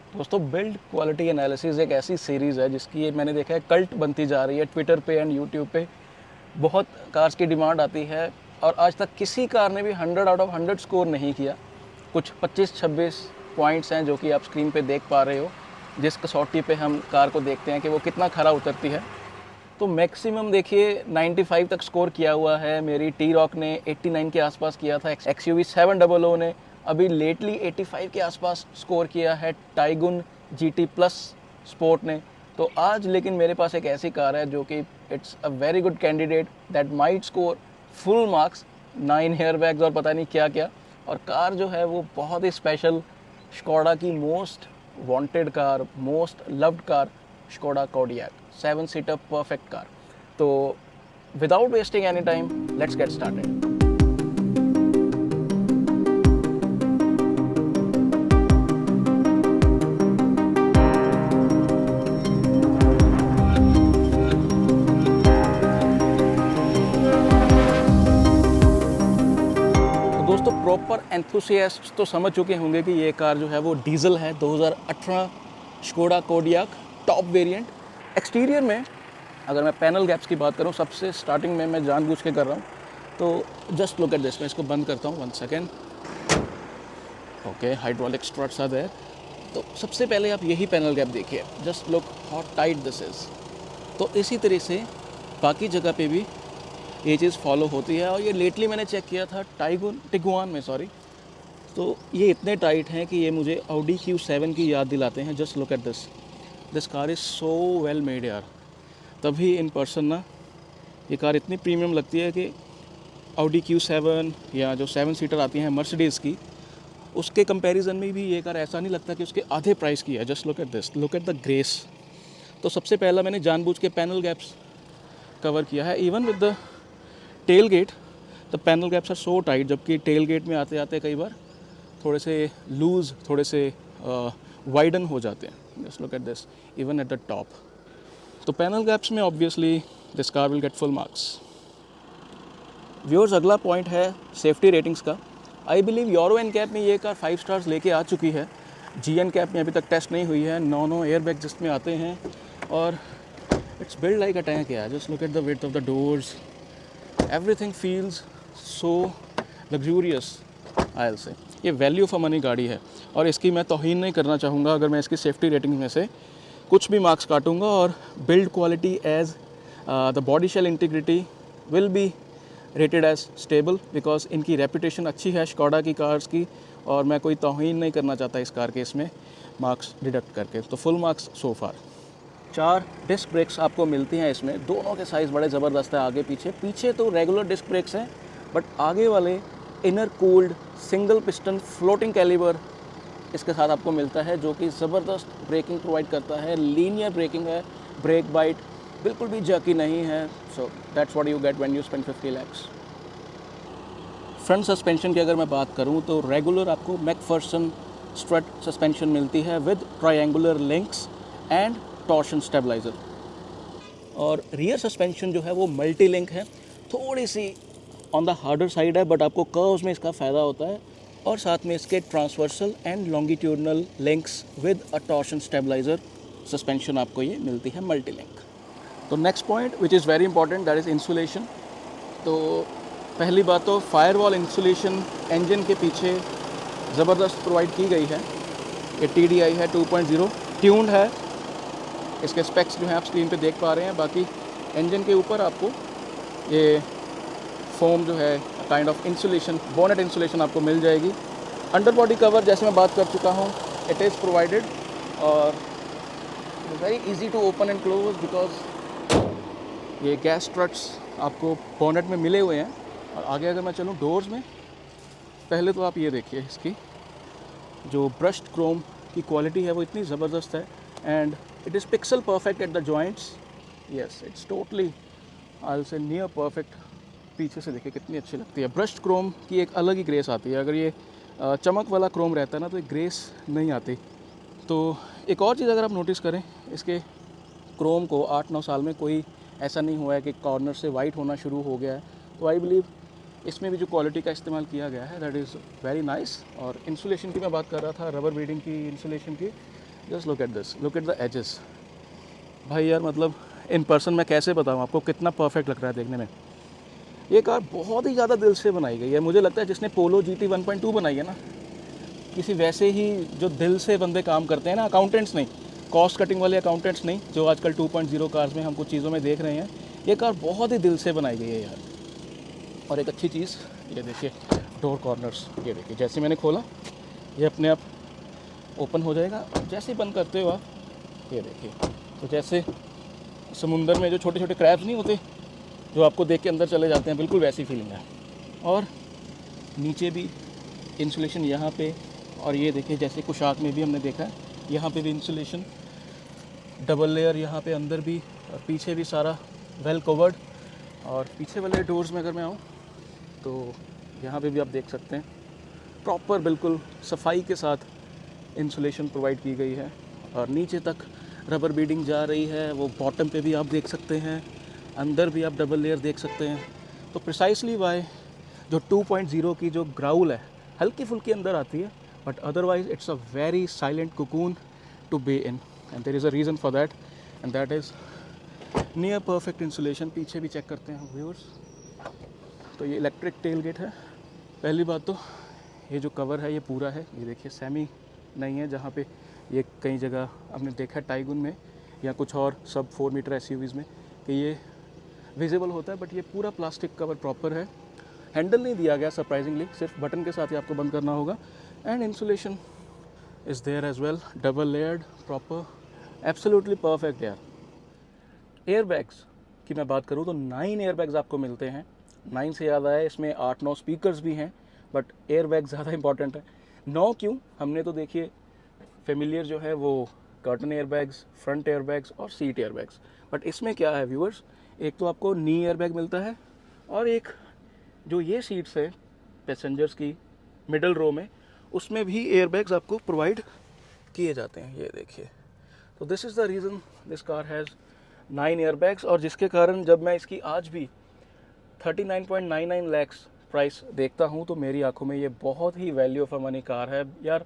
दोस्तों, build quality analysis एक ऐसी सीरीज़ है जिसकी ये मैंने देखा है कल्ट बनती जा रही है ट्विटर पे एंड यूट्यूब पे। बहुत कार्स की डिमांड आती है और आज तक किसी कार ने भी 100 आउट ऑफ 100 स्कोर नहीं किया। कुछ 25-26 पॉइंट्स हैं जो कि आप स्क्रीन पे देख पा रहे हो, जिस कसौटी पे हम कार को देखते हैं कि वो कितना खरा उतरती है। तो मैक्सिमम देखिए 95 तक स्कोर किया हुआ है। मेरी टी रॉक ने 89 के आसपास किया था। XUV 700 ने अभी लेटली 85 के आसपास स्कोर किया है। टाइगुन GT प्लस स्पोर्ट ने। तो आज लेकिन मेरे पास एक ऐसी कार है जो कि it's a very good candidate that might score full marks, 9 airbags और पता नहीं क्या क्या। और कार जो है वो बहुत ही स्पेशल, स्कोडा की most wanted car, most loved car, Skoda Kodiaq 7 seater perfect car. तो without wasting any time, let's get started. दोस्तों, प्रॉपर एंथुसियास्ट तो समझ चुके होंगे कि ये कार जो है वो डीजल है, 2018 Skoda Kodiaq top variant. Exterior में अगर मैं पैनल गैप्स की बात करूं, सबसे स्टार्टिंग में मैं जानबूझ के कर रहा हूं, तो जस्ट लुक एट दिस। मैं इसको बंद करता हूं, 1 second. Okay, hydraulic struts are there. तो सबसे पहले आप यही पैनल गैप देखिए, just look how tight this is. तो इसी तरह से बाकी जगह पे भी ये चीज़ फॉलो होती है। और ये लेटली मैंने चेक किया था टिगुआन में, सॉरी, तो ये इतने टाइट हैं कि ये मुझे Audi Q7 की याद दिलाते हैं। Just look at this car is so well made यार। तभी इन पर्सन ना ये कार इतनी प्रीमियम लगती है कि Audi Q7 या जो 7 सीटर आती हैं मर्सिडीज़ की, उसके कंपैरिजन में भी ये कार ऐसा नहीं लगता कि उसके आधे प्राइस की है। Just look at this, look at the grace. तो सबसे पहला मैंने जानबूझ के पैनल गैप्स कवर किया है। Even with the tailgate, the panel gaps are so tight, जबकि टेल गेट में आते आते कई बार थोड़े से लूज़, थोड़े से वाइडन हो जाते हैं। Just look at this, even at the top. तो पैनल गैप्स में obviously this car will get full marks. Viewers, अगला पॉइंट है सेफ्टी रेटिंग्स का। आई बिलीव यूरो NCAP में ये कार 5 स्टार्स लेके आ चुकी है। GNCAP में अभी तक टेस्ट नहीं हुई है। 9 एयर बैग जिसमें आते हैं और it's build like a tank यार। Just look at the width of the doors, everything feels so luxurious. I will say ये वैल्यू फॉर मनी गाड़ी है और इसकी मैं तौहीन नहीं करना चाहूँगा अगर मैं इसकी सेफ्टी रेटिंग में से कुछ भी मार्क्स काटूँगा। और build quality as the body shell integrity will be rated as stable, because इनकी रेपुटेशन अच्छी है स्कोडा की कार्स की, और मैं कोई तौहीन नहीं करना चाहता इस कार के इसमें मार्क्स डिडक्ट करके। तो फुल मार्क्स सो फार। 4 डिस्क ब्रेक्स आपको मिलती हैं इसमें। दोनों के साइज़ बड़े ज़बरदस्त है, आगे पीछे। पीछे तो रेगुलर डिस्क ब्रेक्स हैं, बट आगे वाले inner cooled single piston floating caliper इसके साथ आपको मिलता है, जो कि ज़बरदस्त ब्रेकिंग प्रोवाइड करता है। लीनियर ब्रेकिंग है, ब्रेक बाइट बिल्कुल भी जर्की नहीं है। So that's what you get when you spend 50 lakhs। Front suspension की अगर मैं बात करूं तो रेगुलर आपको मैकफर्सन स्ट्रट सस्पेंशन मिलती है with triangular links and torsion stabiliser. और रियर सस्पेंशन जो है वो मल्टी लिंक है, थोड़ी सी ऑन द हार्डर साइड है, बट आपको कर्व्स में इसका फ़ायदा होता है। और साथ में इसके transversal and longitudinal links with a torsion stabiliser suspension आपको ये मिलती है मल्टी लिंक। तो next point which is very important, that is insulation. तो पहली बात तो फायरवॉल इंसुलेशन इंजन के पीछे ज़बरदस्त प्रोवाइड की गई है। ये TDI है 2.0, ट्यून्ड है। इसके स्पेक्स जो हैं आप स्क्रीन पे देख पा रहे हैं। बाकी इंजन के ऊपर आपको ये फोम जो है kind of insulation, bonnet insulation आपको मिल जाएगी। अंडर बॉडी कवर जैसे मैं बात कर चुका हूँ, इट इज़ प्रोवाइडेड और very easy to open and close, because ये गैस स्ट्रट्स आपको बोनेट में मिले हुए हैं। और आगे अगर मैं चलूँ डोर्स में, पहले तो आप ये देखिए इसकी जो ब्रश्ड क्रोम की क्वालिटी है वो इतनी ज़बरदस्त है, and it is pixel perfect at the joints. Yes, it's totally I will से नियर परफेक्ट। पीछे से देखिए कितनी अच्छी लगती है। ब्रश्ड क्रोम की एक अलग ही ग्रेस आती है। अगर ये चमक वाला क्रोम रहता है ना तो एक ग्रेस नहीं आती। तो एक और चीज़ अगर आप नोटिस करें, इसके क्रोम को 8-9 साल में कोई ऐसा नहीं हुआ है कि कॉर्नर से वाइट होना शुरू हो गया है। तो आई बिलीव इसमें भी जो क्वालिटी का इस्तेमाल किया गया है दैट इज़ वेरी नाइस। और इंसुलेशन की मैं बात कर रहा था, रबर बीडिंग की, इंसुलेशन की, just look at this, look at the edges. भाई यार मतलब इन पर्सन मैं कैसे बताऊँ आपको कितना परफेक्ट लग रहा है देखने में। ये कार बहुत ही ज़्यादा दिल से बनाई गई है। मुझे लगता है जिसने पोलो GT 1.2 बनाई है ना, किसी वैसे ही जो दिल से बंदे काम करते हैं ना, अकाउंटेंट्स नहीं, कॉस्ट कटिंग वाले अकाउंटेंट्स नहीं, जो आजकल 2.0 कार्स में हम कुछ चीज़ों में देख रहे हैं, ये कार बहुत ही दिल से बनाई गई है यार। और एक अच्छी चीज़ ये देखिए, डोर कॉर्नर्स, ये देखिए जैसे मैंने खोला ये अपने आप ओपन हो जाएगा, जैसे ही बंद करते हो आप ये देखिए, तो जैसे समुंदर में जो छोटे छोटे क्रैब्स नहीं होते जो आपको देख के अंदर चले जाते हैं, बिल्कुल वैसी फीलिंग है। और नीचे भी इंसुलेशन यहाँ पे, और ये देखिए जैसे कुशाक में भी हमने देखा है, यहाँ पे भी इंसुलेशन डबल लेयर, यहाँ पे अंदर भी और पीछे भी सारा वेल कवर्ड। और पीछे वाले डोर्स में अगर मैं आऊँ तो यहाँ पे भी आप देख सकते हैं प्रॉपर बिल्कुल सफाई के साथ इंसुलेशन प्रोवाइड की गई है। और नीचे तक रबर बीडिंग जा रही है, वो बॉटम पे भी आप देख सकते हैं, अंदर भी आप डबल लेयर देख सकते हैं। तो प्रिसाइसली वाई जो 2.0 की जो ग्राउल है हल्की फुल्की अंदर आती है, but otherwise it's a very silent cocoon to be in, and there is a reason for that, and that is near perfect insulation. पीछे भी चेक करते हैं व्यूअर्स। तो ये इलेक्ट्रिक टेल गेट है। पहली बात तो ये जो कवर है ये पूरा है, ये देखिए सेमी नहीं है, जहाँ पे ये कई जगह हमने देखा टाइगुन में या कुछ और सब 4 मीटर SUVs में कि ये विजिबल होता है, बट ये पूरा प्लास्टिक कवर प्रॉपर है। हैंडल नहीं दिया गया सरप्राइजिंगली, सिर्फ बटन के साथ ही आपको बंद करना होगा। And insulation is there as well, double layered, proper, absolutely perfect यार। एयरबैग्स की मैं बात करूँ तो 9 एयरबैग्स आपको मिलते हैं। 9 से याद आया, इसमें 8-9 स्पीकर्स भी हैं, बट एयरबैग ज़्यादा इंपॉर्टेंट है। 9 क्यों? हमने तो देखिए फेमिलियर जो है वो कर्टन एयरबैग्स, फ्रंट एयरबैग्स और सीट एयरबैग्स, बट इसमें क्या है व्यूअर्स, एक तो आपको नी एयरबैग मिलता है, और एक जो ये सीट्स है पैसेंजर्स की मिडल रो में, उसमें भी एयरबैग्स आपको प्रोवाइड किए जाते हैं, ये देखिए। तो this is the reason this car has 9 airbags, और जिसके कारण जब मैं इसकी आज भी 39.99 लैक्स प्राइस देखता हूँ तो मेरी आंखों में ये बहुत ही वैल्यू फॉर मनी कार है यार।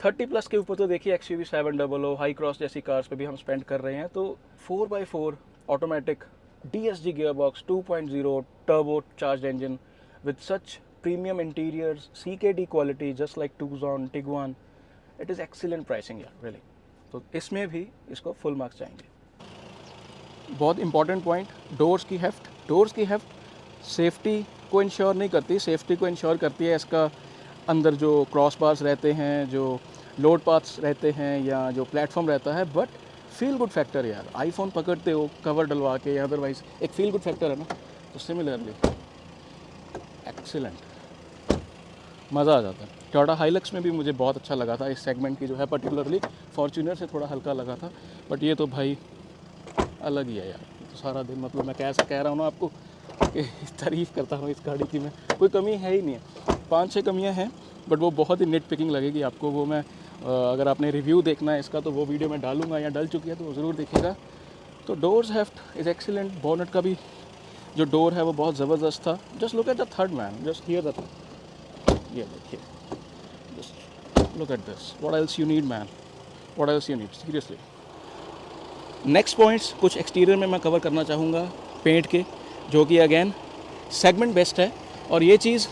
30+ के ऊपर तो देखिए XUV 700 हाई क्रॉस जैसी कार्स पे भी हम स्पेंड कर रहे हैं, तो 4x4 automatic DSG gearbox 2.0 turbo charge engine with such premium interiors, CKD quality just like Tucson, Tiguan, it is excellent pricing यार रियली। तो इसमें भी इसको फुल मार्क्स जाएंगे। बहुत इंपॉर्टेंट पॉइंट, डोर्स की हेफ्ट। डोर्स की हेफ्ट सेफ्टी को इंश्योर नहीं करती, सेफ्टी को इंश्योर करती है इसका अंदर जो क्रॉस बार्स रहते हैं, जो लोड पाथ्स रहते हैं, या जो प्लेटफॉर्म रहता है। बट फील गुड फैक्टर यार, आईफोन पकड़ते हो कवर डलवा के या अदरवाइज एक फील गुड फैक्टर है ना, तो सिमिलरली एक्सीलेंट, मज़ा आ जाता है। टोयोटा हाइलक्स में भी मुझे बहुत अच्छा लगा था, इस सेगमेंट की जो है पर्टिकुलरली फॉर्च्यूनर से थोड़ा हल्का लगा था, बट ये तो भाई अलग ही है यार। तो सारा दिन मतलब मैं कैसे कह रहा हूँ ना आपको कि तारीफ़ करता हूँ इस गाड़ी की, मैं कोई कमी है ही नहीं है। 5-6 कमियाँ हैं, बट वो बहुत ही निट पिकिंग लगेगी आपको। वो मैं अगर आपने रिव्यू देखना है इसका तो वो वीडियो मैं डालूंगा, या डल चुकी है तो ज़रूर देखिएगा। तो doors heft is excellent. Bonnet का भी जो डोर है वो बहुत ज़बरदस्त था। Just look at the third man, just here the third, ये देखिए, just look at this, what else you need man, what else you need seriously. Next points कुछ एक्सटीरियर में मैं कवर करना चाहूँगा पेंट के, जो कि अगेन सेगमेंट बेस्ट है। और ये चीज़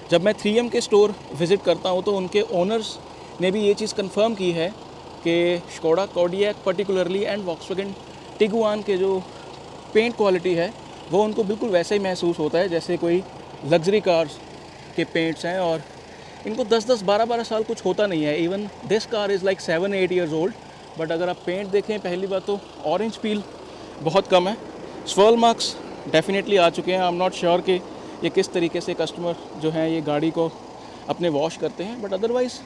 जब मैं 3M के स्टोर विज़िट करता हूँ तो उनके ओनर्स ने भी ये चीज़ कंफर्म की है कि Skoda Kodiaq particularly and Volkswagen Tiguan के जो पेंट क्वालिटी है वो उनको बिल्कुल वैसे ही महसूस होता है जैसे कोई लग्जरी कार्स के पेंट्स हैं। और इनको 10-10, 12-12 साल कुछ होता नहीं है। Even this car is like 7-8 years old, but अगर आप पेंट देखें, पहली बात तो ऑरेंज पील बहुत कम है। स्वर्ल मार्क्स डेफिनेटली आ चुके हैं। आई एम नॉट श्योर कि ये किस तरीके से कस्टमर जो है ये गाड़ी को अपने वॉश करते हैं, बट अदरवाइज़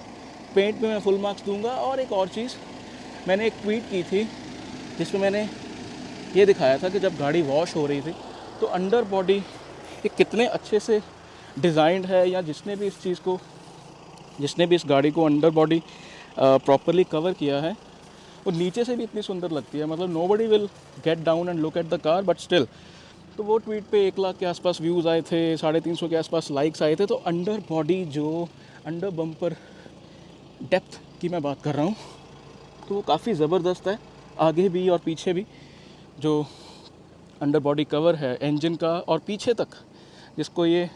पेंट में मैं फुल मार्क्स दूंगा। और एक और चीज़, मैंने एक ट्वीट की थी जिसमें मैंने ये दिखाया था कि जब गाड़ी वॉश हो रही थी तो अंडर बॉडी ये कितने अच्छे से डिज़ाइंड है, या जिसने भी इस गाड़ी को अंडर बॉडी प्रॉपरली कवर किया है वो नीचे से भी इतनी सुंदर लगती है। मतलब nobody will get down and look at the car, but still. तो वो ट्वीट पे 1 लाख के आसपास व्यूज़ आए थे, 350 के आसपास लाइक्स आए थे। तो अंडर बॉडी जो अंडर बम्पर डेप्थ की मैं बात कर रहा हूँ, तो वो काफ़ी ज़बरदस्त है, आगे भी और पीछे भी। जो अंडर बॉडी कवर है इंजन का और पीछे तक, जिसको ये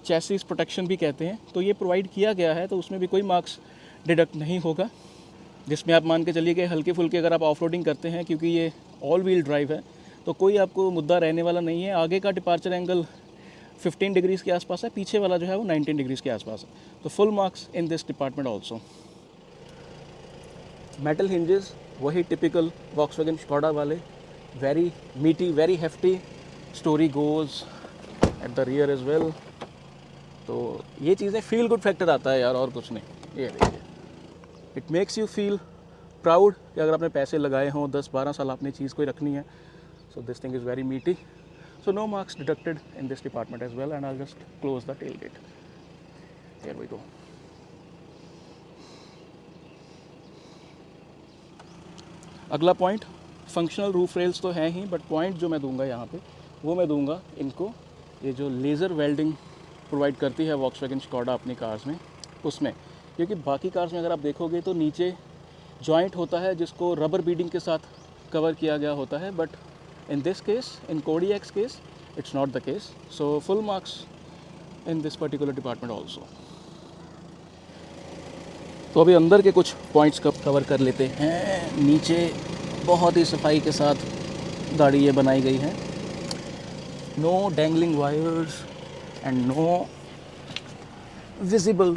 चैसिस प्रोटेक्शन भी कहते हैं, तो ये प्रोवाइड किया गया है, तो उसमें भी कोई मार्क्स डिडक्ट नहीं होगा। जिसमें आप मान के चलिए कि हल्के फुल्के अगर आप ऑफ रोडिंग करते हैं, क्योंकि ये ऑल व्हील ड्राइव है, तो कोई आपको मुद्दा रहने वाला नहीं है। आगे का डिपार्चर एंगल 15 डिग्रीज़ के आसपास है, पीछे वाला जो है वो 19 डिग्रीज़ के आसपास है, तो full marks in this department also. Metal hinges वही टिपिकल वॉक्सवैगन स्कोडा वाले, very meaty, very hefty. Story goes at the rear as well. तो ये चीज़ें फील गुड फैक्टर आता है यार, और कुछ नहीं। ये देखिए, it makes you feel proud कि अगर आपने पैसे लगाए हों, 10-12 साल आपने चीज़ कोई रखनी है। So this thing is very मीटी। So no marks deducted in this department as well, and I'll just close the tailgate. Here we go. अगला पॉइंट, फंक्शनल रूफ रेल्स तो हैं ही, बट पॉइंट जो मैं दूंगा यहाँ पे, वो मैं दूंगा इनको, ये जो लेज़र वेल्डिंग प्रोवाइड करती है वॉक्सवैगन स्कोडा अपनी कार्स में, उसमें। क्योंकि बाकी कार्स में अगर आप देखोगे तो नीचे जॉइंट होता है जिसको रबर बीडिंग के साथ कवर किया गया होता है, but in this case, in Kodiak's case, it's not the case. So full marks in this particular department also. तो अभी अंदर के कुछ पॉइंट्स कवर कर लेते हैं। नीचे बहुत ही सफाई के साथ गाड़ी ये बनाई गई है। No dangling wires and no visible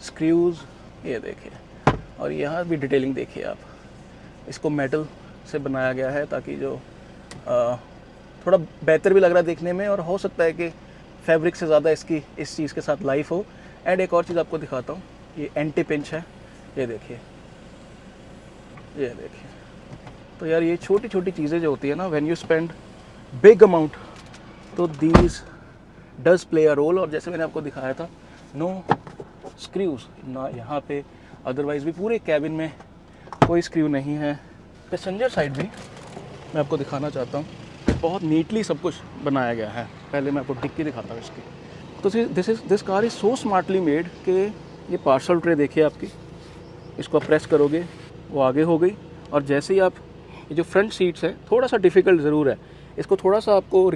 screws, ये देखिए। और यहाँ भी डिटेलिंग देखिए आप, इसको मेटल से बनाया गया है ताकि जो थोड़ा बेहतर भी लग रहा है देखने में, और हो सकता है कि फैब्रिक से ज़्यादा इसकी इस चीज़ के साथ लाइफ हो। एंड एक और चीज़ आपको दिखाता हूँ, ये एंटी पिंच है, ये देखिए, ये देखिए। तो यार ये छोटी छोटी चीज़ें जो होती है ना, when you spend big amount, तो these does play a role. और जैसे मैंने आपको दिखाया था, नो स्क्रूज ना यहाँ पे, अदरवाइज़ भी पूरे कैबिन में कोई स्क्रू नहीं है। पैसेंजर साइड भी मैं आपको दिखाना चाहता हूँ, बहुत नीटली सब कुछ बनाया गया है। पहले मैं आपको डिक्की दिखाता हूँ इसकी। तो this car is so smartly made कि ये पार्सल ट्रे देखिए आपकी, इसको आप प्रेस करोगे वो आगे हो गई, और जैसे ही आप, ये जो फ्रंट सीट्स है थोड़ा सा डिफ़िकल्ट ज़रूर है, इसको थोड़ा सा आपको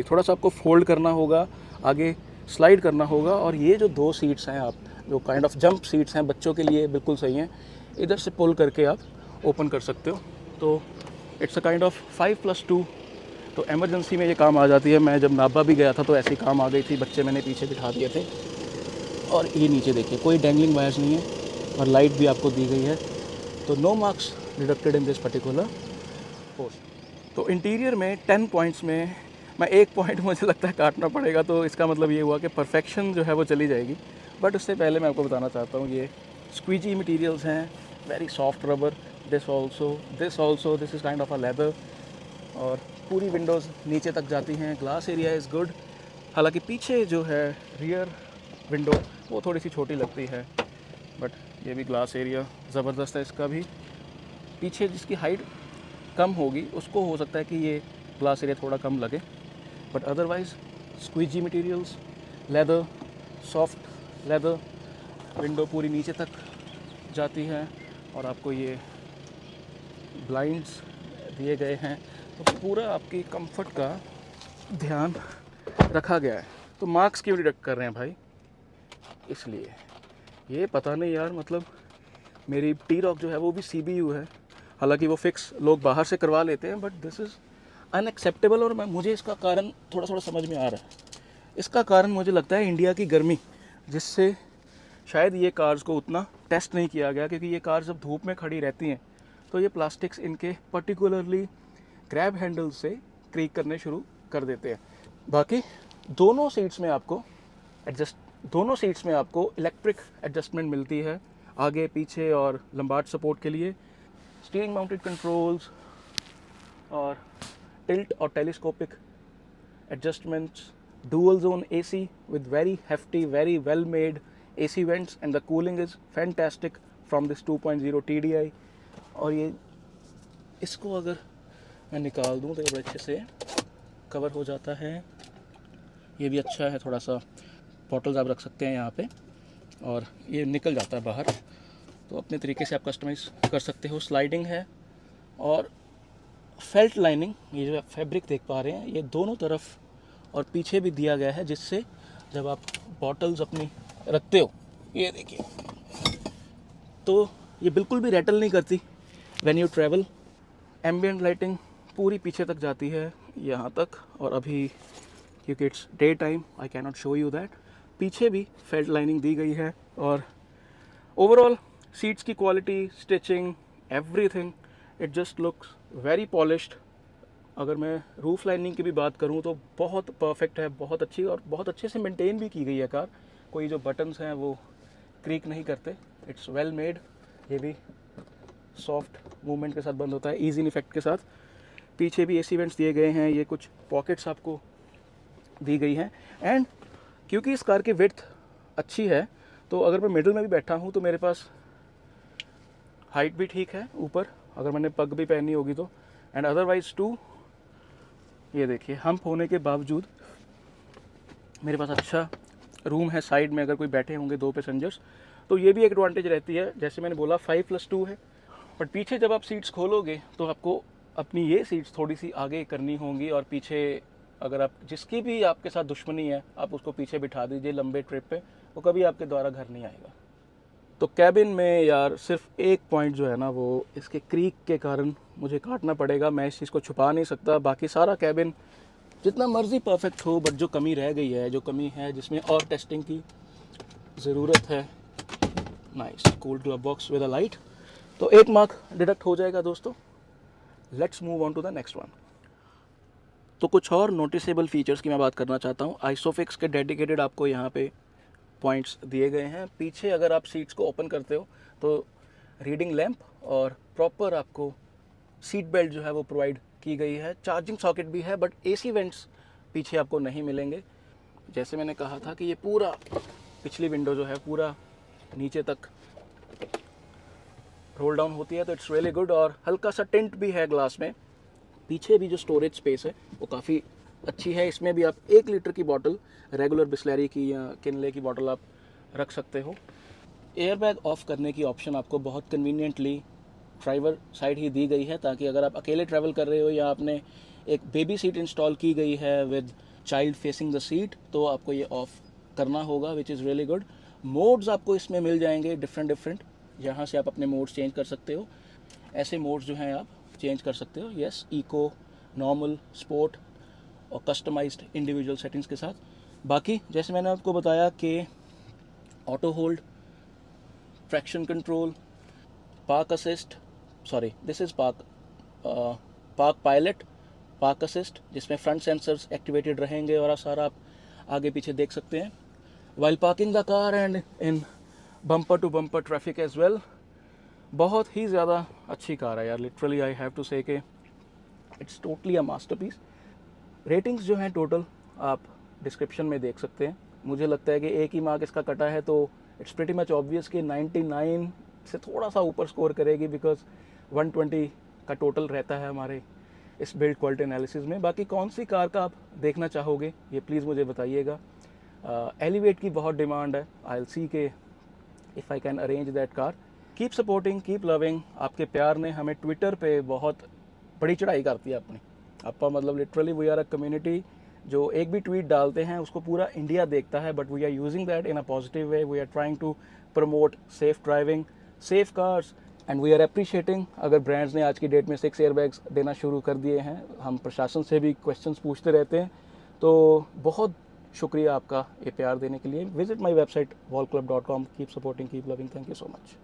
थोड़ा सा आपको फोल्ड करना होगा, आगे स्लाइड करना होगा। और ये जो 2 सीट्स हैं, आप जो काइंड ऑफ जंप सीट्स हैं बच्चों के लिए, बिल्कुल सही हैं। इधर से पुल करके आप ओपन कर सकते हो, तो इट्स अ काइंड ऑफ 5+2। तो एमरजेंसी में ये काम आ जाती है। मैं जब नाभा भी गया था तो ऐसी काम आ गई थी, बच्चे मैंने पीछे बिठा दिए थे। और ये नीचे देखिए, कोई डैंगलिंग वायर्स नहीं है, और लाइट भी आपको दी गई है। तो no marks deducted in this particular post. तो इंटीरियर में 10 पॉइंट्स में मैं 1 पॉइंट मुझे लगता है काटना पड़ेगा, तो इसका मतलब ये हुआ कि परफेक्शन जो है वो चली जाएगी। बट उससे पहले मैं आपको बताना चाहता हूँ, ये स्क्वीजी मटेरियल्स हैं, very soft rubber. This is kind of a leather. और पूरी विंडोज़ नीचे तक जाती हैं। Glass area is good. हालांकि पीछे जो है रियर विंडो वो थोड़ी सी छोटी लगती है, बट ये भी ग्लास एरिया ज़बरदस्त है इसका भी। पीछे जिसकी हाइट कम होगी उसको हो सकता है कि ये ग्लास एरिया थोड़ा कम लगे, but otherwise squeezy materials, leather, soft leather. Window पूरी नीचे तक जाती है, और आपको ये ब्लाइंड्स दिए गए हैं, तो पूरा आपकी कंफर्ट का ध्यान रखा गया है। तो मार्क्स क्यों डिडक्ट कर रहे हैं भाई? इसलिए ये पता नहीं यार, मतलब मेरी T-Roc जो है वो भी CBU है, हालांकि वो फिक्स लोग बाहर से करवा लेते हैं, बट दिस इज़ अनएक्सेप्टेबल। और मुझे इसका कारण थोड़ा समझ में आ रहा है। इसका कारण मुझे लगता है इंडिया की गर्मी, जिससे शायद ये कार्स को उतना टेस्ट नहीं किया गया, क्योंकि ये कार्स जब धूप में खड़ी रहती हैं तो ये प्लास्टिक्स इनके पर्टिकुलरली ग्रैब हैंडल से क्रीक करने शुरू कर देते हैं। बाकी दोनों सीट्स में आपको इलेक्ट्रिक एडजस्टमेंट मिलती है, आगे पीछे और लंबार्ड सपोर्ट के लिए। स्टीयरिंग माउंटेड कंट्रोल्स और टिल्ट और telescopic adjustments, dual zone AC with very hefty, very well made AC vents, and the cooling is fantastic from this 2.0 TDI। और ये इसको अगर मैं निकाल दूँ तो ये बड़े अच्छे से कवर हो जाता है। ये भी अच्छा है, थोड़ा सा बॉटल्स आप रख सकते हैं यहाँ पे, और ये निकल जाता है बाहर। तो अपने तरीके से आप कस्टमाइज़ कर सकते हो। स्लाइडिंग है और फेल्ट लाइनिंग, ये जो आप फैब्रिक देख पा रहे हैं ये दोनों तरफ और पीछे भी दिया गया है, जिससे जब आप बॉटल्स अपनी रखते हो, ये देखिए, तो ये बिल्कुल भी रैटल नहीं करती when you travel. Ambient lighting पूरी पीछे तक जाती है यहाँ तक, और अभी क्योंकि it's day time I can not show you that. पीछे भी फेल्ट लाइनिंग दी गई है और ओवरऑल सीट्स की quality, stitching, everything, it just looks very polished. अगर मैं रूफ लाइनिंग की भी बात करूं तो बहुत परफेक्ट है, बहुत अच्छी, और बहुत अच्छे से मेंटेन भी की गई है कार। कोई जो बटन्स हैं वो क्रीक नहीं करते, इट्स वेल मेड। ये भी सॉफ्ट मूवमेंट के साथ बंद होता है, ईजी इफेक्ट के साथ। पीछे भी एसी वेंट्स दिए गए हैं, ये कुछ पॉकेट्स आपको दी गई हैं। एंड क्योंकि इस कार की विड्थ अच्छी है, तो अगर मैं मिडिल में भी बैठा हूँ तो मेरे पास हाइट भी ठीक है ऊपर, अगर मैंने पग भी पहनी होगी तो। एंड अदरवाइज टू, ये देखिए, हम्प होने के बावजूद मेरे पास अच्छा रूम है साइड में, अगर कोई बैठे होंगे 2 पैसेंजर्स तो ये भी एक एडवांटेज रहती है। जैसे मैंने बोला 5+2 है, बट पीछे जब आप सीट्स खोलोगे तो आपको अपनी ये सीट्स थोड़ी सी आगे करनी होंगी, और पीछे अगर आप जिसकी भी आपके साथ दुश्मनी है आप उसको पीछे बिठा दीजिए लंबे ट्रिप पे, वो कभी आपके द्वारा घर नहीं आएगा। तो कैबिन में यार सिर्फ एक पॉइंट जो है ना, वो इसके क्रीक के कारण मुझे काटना पड़ेगा, मैं इस चीज़ को छुपा नहीं सकता। बाकी सारा कैबिन जितना मर्जी परफेक्ट हो, बट जो कमी रह गई है, जो कमी है जिसमें और टेस्टिंग की ज़रूरत है, nice cool glove box with a light, तो 1 मार्क डिडक्ट हो जाएगा दोस्तों। Let's move on to the next one. तो कुछ और नोटिसेबल फीचर्स की मैं बात करना चाहता हूँ। आइसोफिक्स के डेडिकेटेड आपको यहाँ पे पॉइंट्स दिए गए हैं। पीछे अगर आप सीट्स को ओपन करते हो तो रीडिंग लैंप और प्रॉपर आपको सीट बेल्ट जो है वो प्रोवाइड की गई है। चार्जिंग सॉकेट भी है, बट एसी वेंट्स पीछे आपको नहीं मिलेंगे। जैसे मैंने कहा था कि ये पूरा पिछली विंडो जो है पूरा नीचे तक रोल डाउन होती है, तो इट्स रियली गुड। और हल्का सा टिंट भी है ग्लास में। पीछे भी जो स्टोरेज स्पेस है वो काफ़ी अच्छी है। इसमें भी आप 1 लीटर की बॉटल, रेगुलर बिस्लरी की या किनले की बॉटल आप रख सकते हो। एयरबैग ऑफ करने की ऑप्शन आपको बहुत कन्वीनियंटली ड्राइवर साइड ही दी गई है, ताकि अगर आप अकेले ट्रैवल कर रहे हो या आपने एक बेबी सीट इंस्टॉल की गई है with child facing the seat, तो आपको ये ऑफ करना होगा, which is really good. Modes आपको इसमें मिल जाएंगे डिफरेंट, जहाँ से आप अपने मोड्स चेंज कर सकते हो। ऐसे मोड्स जो हैं आप चेंज कर सकते हो, यस, इको, नॉर्मल, स्पोर्ट और कस्टमाइज्ड इंडिविजुअल सेटिंग्स के साथ। बाकी जैसे मैंने आपको बताया कि auto hold, traction control, park assist, sorry this is park pilot, park assist, जिसमें फ्रंट सेंसर्स एक्टिवेटेड रहेंगे और सारा आप आगे पीछे देख सकते हैं while parking the car and in bumper to bumper traffic as well. बहुत ही ज़्यादा अच्छी कार है यार, लिटरली आई हैव टू से कि it's totally a masterpiece. Ratings जो हैं टोटल आप डिस्क्रिप्शन में देख सकते हैं। मुझे लगता है कि एक ही मार्क इसका कटा है, तो इट्स प्रीटी मच ऑब्वियस कि 99 से थोड़ा सा ऊपर स्कोर करेगी, बिकॉज 120 का टोटल रहता है हमारे इस बिल्ड क्वालिटी एनालिसिस में। बाकी कौन सी कार का आप देखना चाहोगे ये प्लीज़ मुझे बताइएगा। एलिवेट की बहुत डिमांड है, आई विल सी के if I can arrange that car. Keep supporting, keep loving. आपके प्यार ने हमें ट्विटर पे बहुत बड़ी चढ़ाई करती है अपनी। आपका मतलब literally we are a community जो एक भी ट्वीट डालते हैं उसको पूरा इंडिया देखता है, but we are using that in a positive way. We are trying to promote safe driving, safe cars, and we are appreciating अगर ब्रांड्स ने आज की डेट में 6 एयरबैग्स देना शुरू कर दिए हैं। हम प्रशासन से भी क्वेश्चंस पूछते रहते हैं, तो बहुत शुक्रिया आपका ये प्यार देने के लिए। Visit my website wallclub.com। Keep supporting, keep loving. Thank you so much.